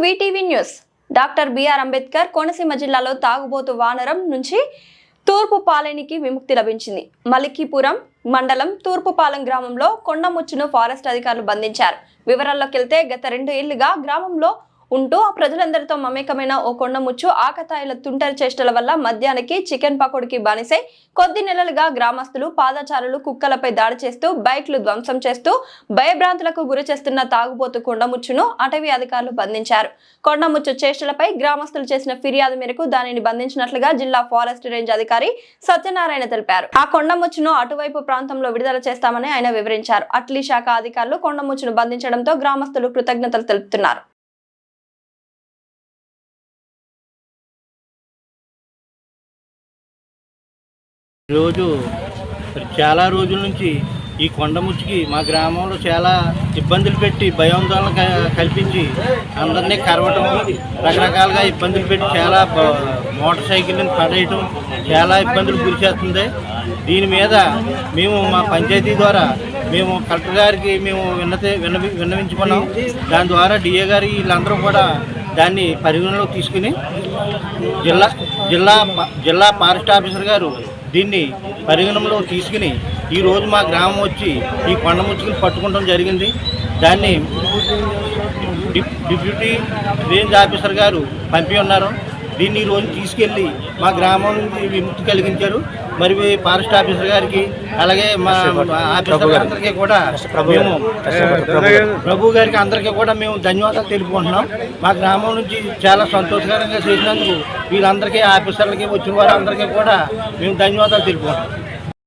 VTV news. Doctor BR Ambedkar Konaseema జిల్లాలో తాగుబోతు వానరం నుంచి తూర్పు పాలెనికి విముక్తి లభించింది. మలికీపురం మండలం తూర్పుపాలెం గ్రామంలో కొండముచ్చును ఫారెస్ట్ అధికారులు బంధించారు. వివరాల్లోకి వెళ్తే గత 2 ఏళ్లుగా గ్రామంలో ఉంటూ ప్రజలందరితో మమేకమైన ఓ కొండముచ్చు ఆకతాయిల తుంటరి చేష్టల వల్ల మద్యానికి చికెన్ పకోడీకి బానిసై కొద్ది నెలలుగా గ్రామస్తులు పాదచారులు కుక్కలపై దాడి చేస్తూ బైక్లు ధ్వంసం చేస్తూ భయభ్రాంతులకు గురి చేస్తున్న తాగుబోతు కొండముచ్చును అటవీ అధికారులు బంధించారు. కొండముచ్చు చేష్టలపై గ్రామస్తులు చేసిన ఫిర్యాదు మేరకు దానిని బంధించినట్లుగా జిల్లా ఫారెస్ట్ రేంజ్ అధికారి సత్యనారాయణ తెలిపారు. ఆ కొండముచ్చును అటువైపు ప్రాంతంలో విడుదల చేస్తామని ఆయన వివరించారు. అటవీ శాఖ అధికారులు కొండముచ్చును బంధించడంతో గ్రామస్తులు కృతజ్ఞతలు తెలుపుతున్నారు. ఈరోజు చాలా రోజుల నుంచి ఈ కొండముచ్చికి మా గ్రామంలో చాలా ఇబ్బందులు పెట్టి భయాందోళన కల్పించి అందరినీ కరవటం, రకరకాలుగా ఇబ్బందులు పెట్టి చాలా మోటార్ సైకిల్ని పడేయటం, చాలా ఇబ్బందులు గురి చేస్తుంది. దీని మీద మేము మా పంచాయతీ ద్వారా మేము కలెక్టర్ గారికి మేము విన్నవించుకున్నాం. దాని ద్వారా డిఏ గారు వీళ్ళందరూ కూడా దాన్ని పరిగణలోకి తీసుకుని జిల్లా ఫారెస్ట్ ఆఫీసర్ గారు దీన్ని పరిగణనలో తీసుకుని ఈరోజు మా గ్రామం వచ్చి ఈ కొండముచ్చుకుని పట్టుకోవడం జరిగింది. దాన్ని డిప్యూటీ రేంజ్ ఆఫీసర్ గారు పంపి ఉన్నారు. దీన్ని ఈరోజు తీసుకెళ్ళి మా గ్రామం నుంచి విముక్తి కలిగించారు. మరి ఫారెస్ట్ ఆఫీసర్ గారికి అలాగే మా ఆఫీసర్ అందరికీ కూడా మేము ప్రభు గారికి అందరికీ కూడా మేము ధన్యవాదాలు తెలుపుకుంటున్నాం. మా గ్రామం నుంచి చాలా సంతోషకరంగా చేసినందుకు వీళ్ళందరికీ ఆఫీసర్లకి వచ్చిన వారందరికీ కూడా మేము ధన్యవాదాలు తెలుపుకుంటున్నాం.